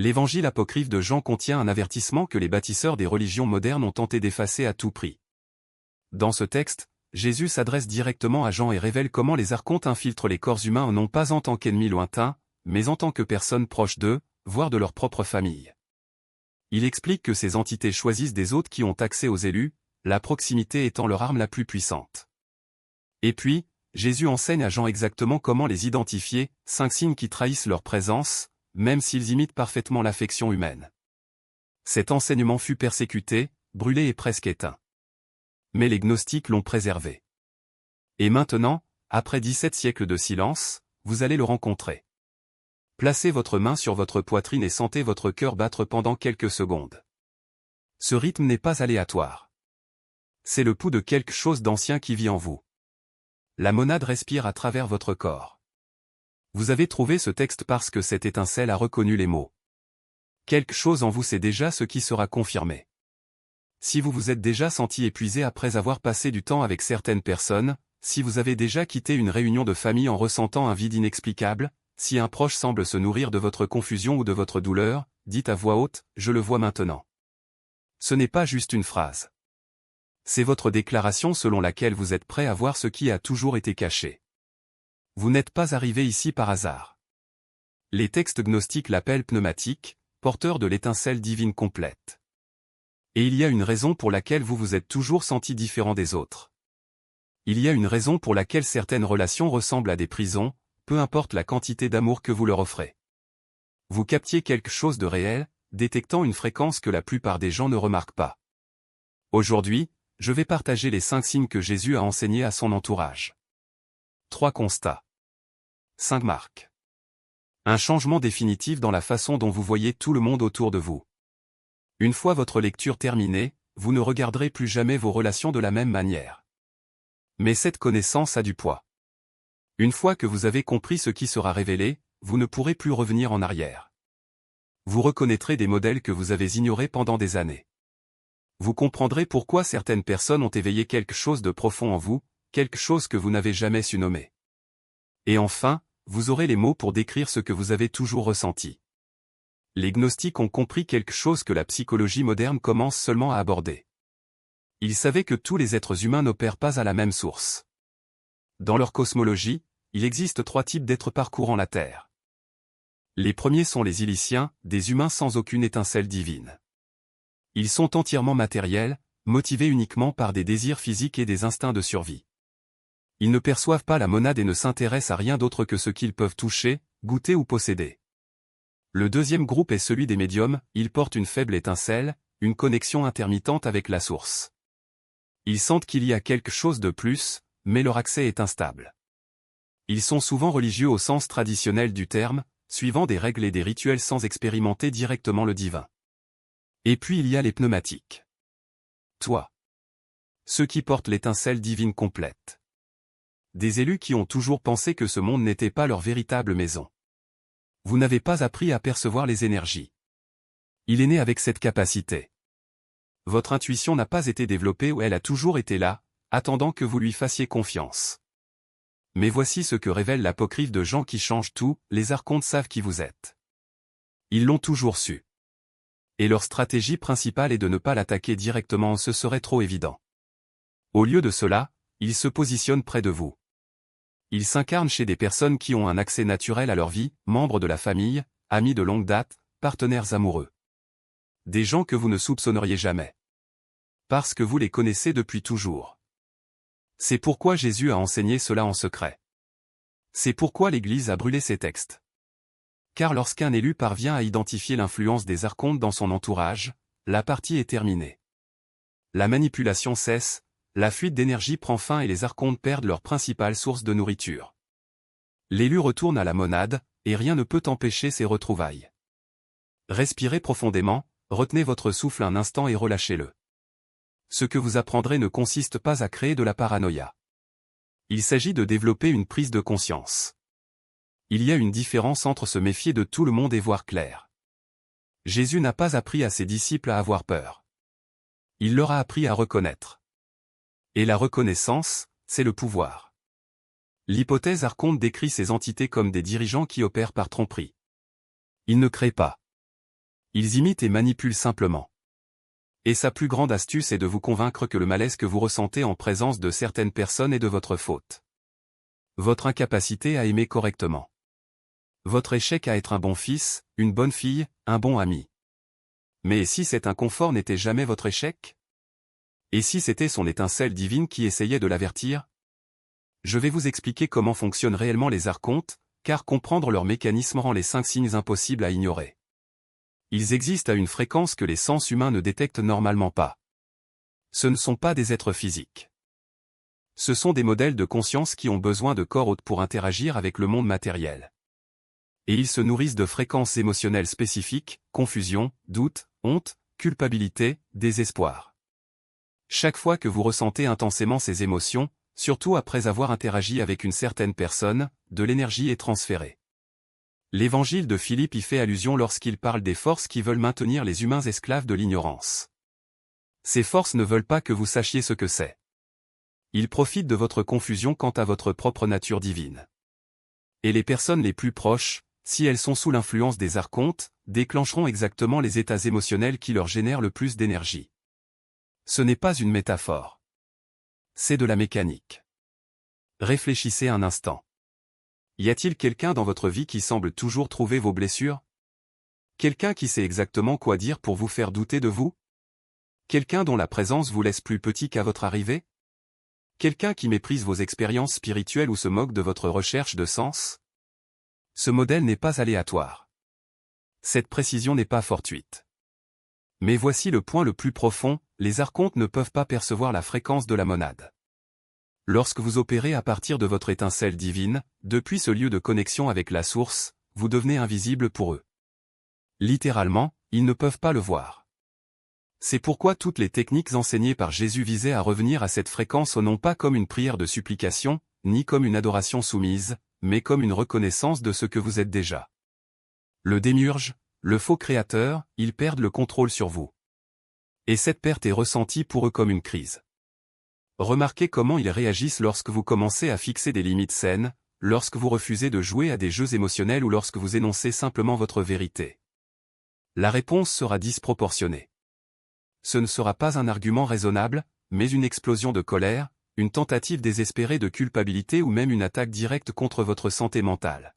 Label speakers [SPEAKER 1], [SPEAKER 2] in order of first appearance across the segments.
[SPEAKER 1] L'évangile apocryphe de Jean contient un avertissement que les bâtisseurs des religions modernes ont tenté d'effacer à tout prix. Dans ce texte, Jésus s'adresse directement à Jean et révèle comment les archontes infiltrent les corps humains non pas en tant qu'ennemis lointains, mais en tant que personnes proches d'eux, voire de leur propre famille. Il explique que ces entités choisissent des hôtes qui ont accès aux élus, la proximité étant leur arme la plus puissante. Et puis, Jésus enseigne à Jean exactement comment les identifier, 5 signes qui trahissent leur présence, même s'ils imitent parfaitement l'affection humaine. Cet enseignement fut persécuté, brûlé et presque éteint. Mais les gnostiques l'ont préservé. Et maintenant, après 17 siècles de silence, vous allez le rencontrer. Placez votre main sur votre poitrine et sentez votre cœur battre pendant quelques secondes. Ce rythme n'est pas aléatoire. C'est le pouls de quelque chose d'ancien qui vit en vous. La monade respire à travers votre corps. Vous avez trouvé ce texte parce que cette étincelle a reconnu les mots. Quelque chose en vous sait déjà ce qui sera confirmé. Si vous vous êtes déjà senti épuisé après avoir passé du temps avec certaines personnes, si vous avez déjà quitté une réunion de famille en ressentant un vide inexplicable, si un proche semble se nourrir de votre confusion ou de votre douleur, dites à voix haute, « Je le vois maintenant ». Ce n'est pas juste une phrase. C'est votre déclaration selon laquelle vous êtes prêt à voir ce qui a toujours été caché. Vous n'êtes pas arrivé ici par hasard. Les textes gnostiques l'appellent pneumatique, porteur de l'étincelle divine complète. Et il y a une raison pour laquelle vous vous êtes toujours senti différent des autres. Il y a une raison pour laquelle certaines relations ressemblent à des prisons, peu importe la quantité d'amour que vous leur offrez. Vous captiez quelque chose de réel, détectant une fréquence que la plupart des gens ne remarquent pas. Aujourd'hui, je vais partager les 5 signes que Jésus a enseignés à son entourage. 3 constats. 5 marques. Un changement définitif dans la façon dont vous voyez tout le monde autour de vous. Une fois votre lecture terminée, vous ne regarderez plus jamais vos relations de la même manière. Mais cette connaissance a du poids. Une fois que vous avez compris ce qui sera révélé, vous ne pourrez plus revenir en arrière. Vous reconnaîtrez des modèles que vous avez ignorés pendant des années. Vous comprendrez pourquoi certaines personnes ont éveillé quelque chose de profond en vous, quelque chose que vous n'avez jamais su nommer. Et enfin, vous aurez les mots pour décrire ce que vous avez toujours ressenti. Les gnostiques ont compris quelque chose que la psychologie moderne commence seulement à aborder. Ils savaient que tous les êtres humains n'opèrent pas à la même source. Dans leur cosmologie, il existe 3 types d'êtres parcourant la Terre. Les premiers sont les Illiciens, des humains sans aucune étincelle divine. Ils sont entièrement matériels, motivés uniquement par des désirs physiques et des instincts de survie. Ils ne perçoivent pas la monade et ne s'intéressent à rien d'autre que ce qu'ils peuvent toucher, goûter ou posséder. Le deuxième groupe est celui des médiums, ils portent une faible étincelle, une connexion intermittente avec la source. Ils sentent qu'il y a quelque chose de plus, mais leur accès est instable. Ils sont souvent religieux au sens traditionnel du terme, suivant des règles et des rituels sans expérimenter directement le divin. Et puis il y a les pneumatiques. Toi. Ceux qui portent l'étincelle divine complète. Des élus qui ont toujours pensé que ce monde n'était pas leur véritable maison. Vous n'avez pas appris à percevoir les énergies. Il est né avec cette capacité. Votre intuition n'a pas été développée ou elle a toujours été là, attendant que vous lui fassiez confiance. Mais voici ce que révèle l'apocryphe de Jean qui change tout, les archontes savent qui vous êtes. Ils l'ont toujours su. Et leur stratégie principale est de ne pas l'attaquer directement, ce serait trop évident. Au lieu de cela, ils se positionnent près de vous. Ils s'incarnent chez des personnes qui ont un accès naturel à leur vie, membres de la famille, amis de longue date, partenaires amoureux. Des gens que vous ne soupçonneriez jamais. Parce que vous les connaissez depuis toujours. C'est pourquoi Jésus a enseigné cela en secret. C'est pourquoi l'Église a brûlé ces textes. Car lorsqu'un élu parvient à identifier l'influence des archontes dans son entourage, la partie est terminée. La manipulation cesse, la fuite d'énergie prend fin et les archontes perdent leur principale source de nourriture. L'élu retourne à la monade, et rien ne peut empêcher ses retrouvailles. Respirez profondément, retenez votre souffle un instant et relâchez-le. Ce que vous apprendrez ne consiste pas à créer de la paranoïa. Il s'agit de développer une prise de conscience. Il y a une différence entre se méfier de tout le monde et voir clair. Jésus n'a pas appris à ses disciples à avoir peur. Il leur a appris à reconnaître. Et la reconnaissance, c'est le pouvoir. L'hypothèse archonte décrit ces entités comme des dirigeants qui opèrent par tromperie. Ils ne créent pas. Ils imitent et manipulent simplement. Et sa plus grande astuce est de vous convaincre que le malaise que vous ressentez en présence de certaines personnes est de votre faute. Votre incapacité à aimer correctement. Votre échec à être un bon fils, une bonne fille, un bon ami. Mais et si cet inconfort n'était jamais votre échec? Et si c'était son étincelle divine qui essayait de l'avertir? Je vais vous expliquer comment fonctionnent réellement les archontes, car comprendre leur mécanisme rend les 5 signes impossibles à ignorer. Ils existent à une fréquence que les sens humains ne détectent normalement pas. Ce ne sont pas des êtres physiques. Ce sont des modèles de conscience qui ont besoin de corps hôtes pour interagir avec le monde matériel. Et ils se nourrissent de fréquences émotionnelles spécifiques, confusion, doute, honte, culpabilité, désespoir. Chaque fois que vous ressentez intensément ces émotions, surtout après avoir interagi avec une certaine personne, de l'énergie est transférée. L'évangile de Philippe y fait allusion lorsqu'il parle des forces qui veulent maintenir les humains esclaves de l'ignorance. Ces forces ne veulent pas que vous sachiez ce que c'est. Ils profitent de votre confusion quant à votre propre nature divine. Et les personnes les plus proches, si elles sont sous l'influence des archontes, déclencheront exactement les états émotionnels qui leur génèrent le plus d'énergie. Ce n'est pas une métaphore. C'est de la mécanique. Réfléchissez un instant. Y a-t-il quelqu'un dans votre vie qui semble toujours trouver vos blessures? Quelqu'un qui sait exactement quoi dire pour vous faire douter de vous? Quelqu'un dont la présence vous laisse plus petit qu'à votre arrivée? Quelqu'un qui méprise vos expériences spirituelles ou se moque de votre recherche de sens? Ce modèle n'est pas aléatoire. Cette précision n'est pas fortuite. Mais voici le point le plus profond, les archontes ne peuvent pas percevoir la fréquence de la monade. Lorsque vous opérez à partir de votre étincelle divine, depuis ce lieu de connexion avec la source, vous devenez invisible pour eux. Littéralement, ils ne peuvent pas le voir. C'est pourquoi toutes les techniques enseignées par Jésus visaient à revenir à cette fréquence non pas comme une prière de supplication, ni comme une adoration soumise, mais comme une reconnaissance de ce que vous êtes déjà. Le démiurge, le faux créateur, ils perdent le contrôle sur vous. Et cette perte est ressentie pour eux comme une crise. Remarquez comment ils réagissent lorsque vous commencez à fixer des limites saines, lorsque vous refusez de jouer à des jeux émotionnels ou lorsque vous énoncez simplement votre vérité. La réponse sera disproportionnée. Ce ne sera pas un argument raisonnable, mais une explosion de colère, une tentative désespérée de culpabilité ou même une attaque directe contre votre santé mentale.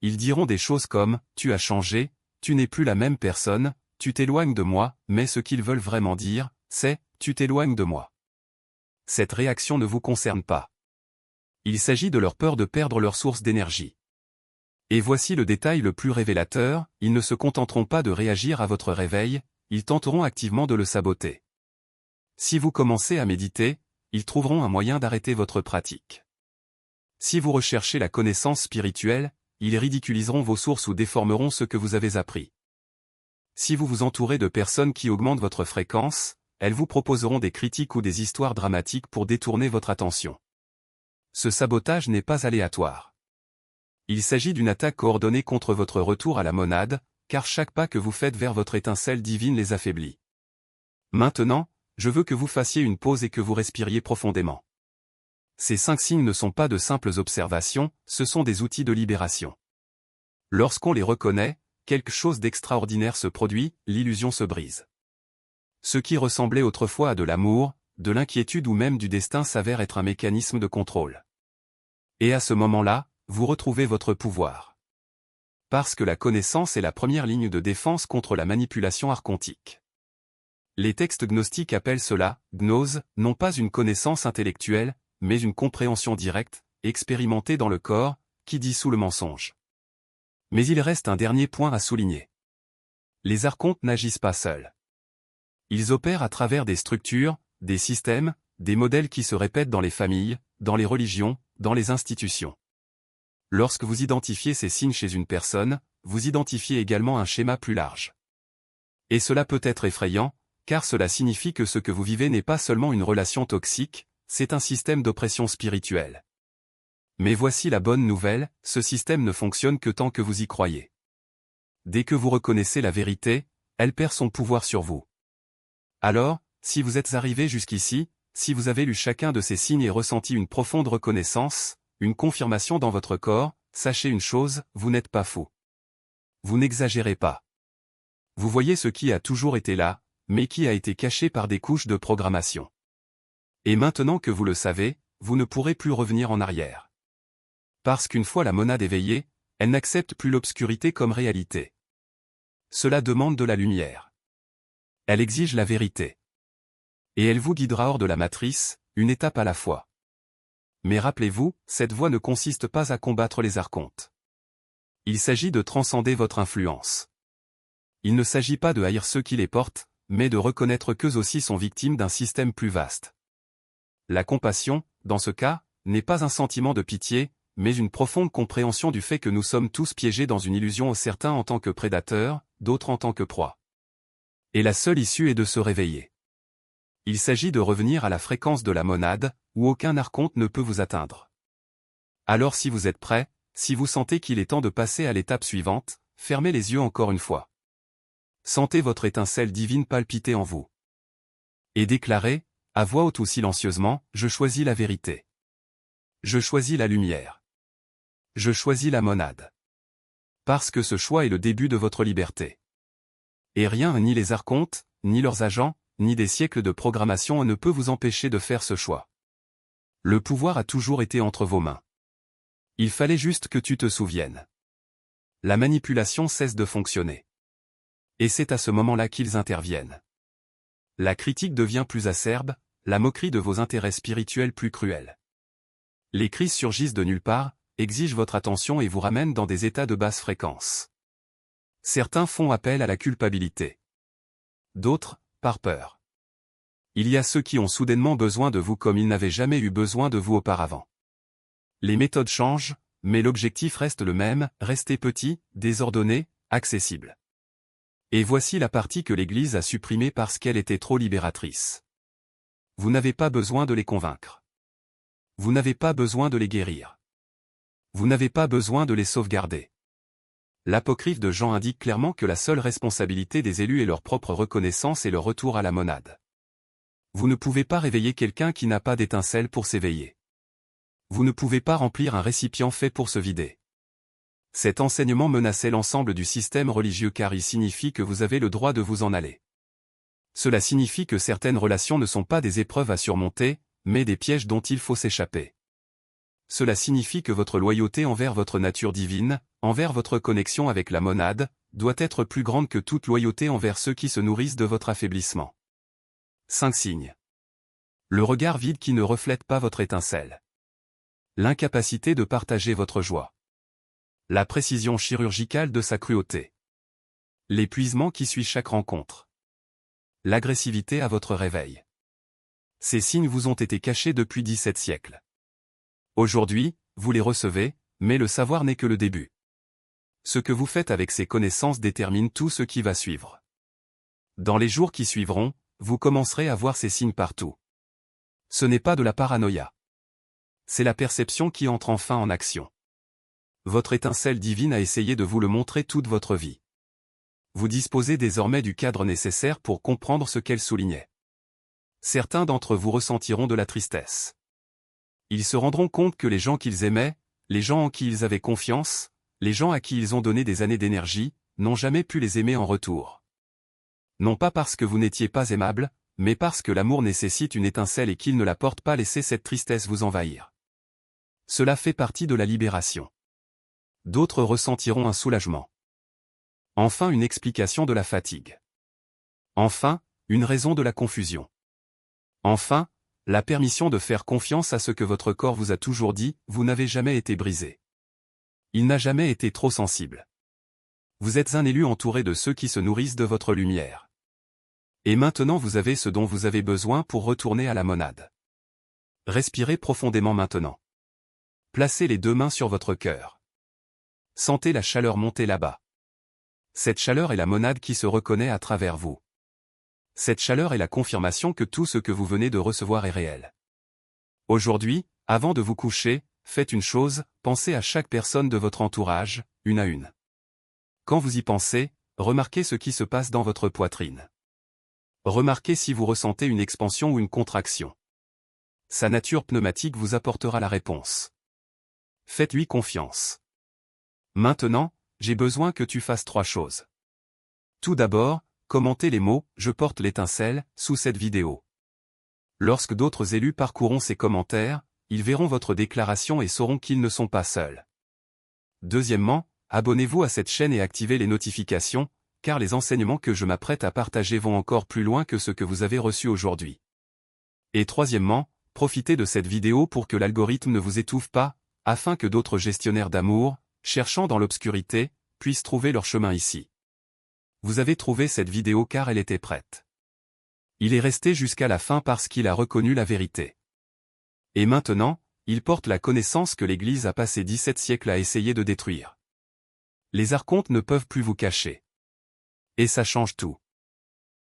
[SPEAKER 1] Ils diront des choses comme « tu as changé, tu n'es plus la même personne, tu t'éloignes de moi », mais ce qu'ils veulent vraiment dire, c'est « tu t'éloignes de moi ». Cette réaction ne vous concerne pas. Il s'agit de leur peur de perdre leur source d'énergie. Et voici le détail le plus révélateur, ils ne se contenteront pas de réagir à votre réveil, ils tenteront activement de le saboter. Si vous commencez à méditer, ils trouveront un moyen d'arrêter votre pratique. Si vous recherchez la connaissance spirituelle, ils ridiculiseront vos sources ou déformeront ce que vous avez appris. Si vous vous entourez de personnes qui augmentent votre fréquence, elles vous proposeront des critiques ou des histoires dramatiques pour détourner votre attention. Ce sabotage n'est pas aléatoire. Il s'agit d'une attaque coordonnée contre votre retour à la monade, car chaque pas que vous faites vers votre étincelle divine les affaiblit. Maintenant, je veux que vous fassiez une pause et que vous respiriez profondément. Ces 5 signes ne sont pas de simples observations, ce sont des outils de libération. Lorsqu'on les reconnaît, quelque chose d'extraordinaire se produit, l'illusion se brise. Ce qui ressemblait autrefois à de l'amour, de l'inquiétude ou même du destin s'avère être un mécanisme de contrôle. Et à ce moment-là, vous retrouvez votre pouvoir. Parce que la connaissance est la première ligne de défense contre la manipulation archontique. Les textes gnostiques appellent cela, gnose, non pas une connaissance intellectuelle, mais une compréhension directe, expérimentée dans le corps, qui dissout le mensonge. Mais il reste un dernier point à souligner. Les archontes n'agissent pas seuls. Ils opèrent à travers des structures, des systèmes, des modèles qui se répètent dans les familles, dans les religions, dans les institutions. Lorsque vous identifiez ces signes chez une personne, vous identifiez également un schéma plus large. Et cela peut être effrayant, car cela signifie que ce que vous vivez n'est pas seulement une relation toxique, c'est un système d'oppression spirituelle. Mais voici la bonne nouvelle, ce système ne fonctionne que tant que vous y croyez. Dès que vous reconnaissez la vérité, elle perd son pouvoir sur vous. Alors, si vous êtes arrivé jusqu'ici, si vous avez lu chacun de ces signes et ressenti une profonde reconnaissance, une confirmation dans votre corps, sachez une chose, vous n'êtes pas fou. Vous n'exagérez pas. Vous voyez ce qui a toujours été là, mais qui a été caché par des couches de programmation. Et maintenant que vous le savez, vous ne pourrez plus revenir en arrière. Parce qu'une fois la monade éveillée, elle n'accepte plus l'obscurité comme réalité. Cela demande de la lumière. Elle exige la vérité. Et elle vous guidera hors de la matrice, une étape à la fois. Mais rappelez-vous, cette voie ne consiste pas à combattre les archontes. Il s'agit de transcender votre influence. Il ne s'agit pas de haïr ceux qui les portent, mais de reconnaître qu'eux aussi sont victimes d'un système plus vaste. La compassion, dans ce cas, n'est pas un sentiment de pitié, mais une profonde compréhension du fait que nous sommes tous piégés dans une illusion, certains en tant que prédateurs, d'autres en tant que proies. Et la seule issue est de se réveiller. Il s'agit de revenir à la fréquence de la monade, où aucun archonte ne peut vous atteindre. Alors si vous êtes prêt, si vous sentez qu'il est temps de passer à l'étape suivante, fermez les yeux encore une fois. Sentez votre étincelle divine palpiter en vous. Et déclarez, à voix haute ou silencieusement, je choisis la vérité. Je choisis la lumière. Je choisis la monade. Parce que ce choix est le début de votre liberté. Et rien, ni les archontes, ni leurs agents, ni des siècles de programmation ne peut vous empêcher de faire ce choix. Le pouvoir a toujours été entre vos mains. Il fallait juste que tu te souviennes. La manipulation cesse de fonctionner. Et c'est à ce moment-là qu'ils interviennent. La critique devient plus acerbe, la moquerie de vos intérêts spirituels plus cruelle. Les crises surgissent de nulle part, exigent votre attention et vous ramènent dans des états de basse fréquence. Certains font appel à la culpabilité. D'autres, par peur. Il y a ceux qui ont soudainement besoin de vous comme ils n'avaient jamais eu besoin de vous auparavant. Les méthodes changent, mais l'objectif reste le même, rester petit, désordonné, accessible. Et voici la partie que l'Église a supprimée parce qu'elle était trop libératrice. Vous n'avez pas besoin de les convaincre. Vous n'avez pas besoin de les guérir. Vous n'avez pas besoin de les sauvegarder. L'apocryphe de Jean indique clairement que la seule responsabilité des élus est leur propre reconnaissance et leur retour à la monade. Vous ne pouvez pas réveiller quelqu'un qui n'a pas d'étincelle pour s'éveiller. Vous ne pouvez pas remplir un récipient fait pour se vider. Cet enseignement menaçait l'ensemble du système religieux car il signifie que vous avez le droit de vous en aller. Cela signifie que certaines relations ne sont pas des épreuves à surmonter, mais des pièges dont il faut s'échapper. Cela signifie que votre loyauté envers votre nature divine, envers votre connexion avec la monade, doit être plus grande que toute loyauté envers ceux qui se nourrissent de votre affaiblissement. 5 signes. Le regard vide qui ne reflète pas votre étincelle. L'incapacité de partager votre joie. La précision chirurgicale de sa cruauté. L'épuisement qui suit chaque rencontre. L'agressivité à votre réveil. Ces signes vous ont été cachés depuis 17 siècles. Aujourd'hui, vous les recevez, mais le savoir n'est que le début. Ce que vous faites avec ces connaissances détermine tout ce qui va suivre. Dans les jours qui suivront, vous commencerez à voir ces signes partout. Ce n'est pas de la paranoïa. C'est la perception qui entre enfin en action. Votre étincelle divine a essayé de vous le montrer toute votre vie. Vous disposez désormais du cadre nécessaire pour comprendre ce qu'elle soulignait. Certains d'entre vous ressentiront de la tristesse. Ils se rendront compte que les gens qu'ils aimaient, les gens en qui ils avaient confiance, les gens à qui ils ont donné des années d'énergie, n'ont jamais pu les aimer en retour. Non pas parce que vous n'étiez pas aimable, mais parce que l'amour nécessite une étincelle et qu'il ne la porte pas. Laissez cette tristesse vous envahir. Cela fait partie de la libération. D'autres ressentiront un soulagement. Enfin une explication de la fatigue. Enfin, une raison de la confusion. Enfin, la permission de faire confiance à ce que votre corps vous a toujours dit, vous n'avez jamais été brisé. Il n'a jamais été trop sensible. Vous êtes un élu entouré de ceux qui se nourrissent de votre lumière. Et maintenant vous avez ce dont vous avez besoin pour retourner à la monade. Respirez profondément maintenant. Placez les 2 mains sur votre cœur. Sentez la chaleur monter là-bas. Cette chaleur est la monade qui se reconnaît à travers vous. Cette chaleur est la confirmation que tout ce que vous venez de recevoir est réel. Aujourd'hui, avant de vous coucher, faites une chose, pensez à chaque personne de votre entourage, une à une. Quand vous y pensez, remarquez ce qui se passe dans votre poitrine. Remarquez si vous ressentez une expansion ou une contraction. Sa nature pneumatique vous apportera la réponse. Faites-lui confiance. Maintenant, j'ai besoin que tu fasses 3 choses. Tout d'abord, commentez les mots « Je porte l'étincelle » sous cette vidéo. Lorsque d'autres élus parcourront ces commentaires, ils verront votre déclaration et sauront qu'ils ne sont pas seuls. Deuxièmement, abonnez-vous à cette chaîne et activez les notifications, car les enseignements que je m'apprête à partager vont encore plus loin que ce que vous avez reçu aujourd'hui. Et troisièmement, profitez de cette vidéo pour que l'algorithme ne vous étouffe pas, afin que d'autres gestionnaires d'amour, cherchant dans l'obscurité, puissent trouver leur chemin ici. Vous avez trouvé cette vidéo car elle était prête. Il est resté jusqu'à la fin parce qu'il a reconnu la vérité. Et maintenant, il porte la connaissance que l'Église a passé 17 siècles à essayer de détruire. Les archontes ne peuvent plus vous cacher. Et ça change tout.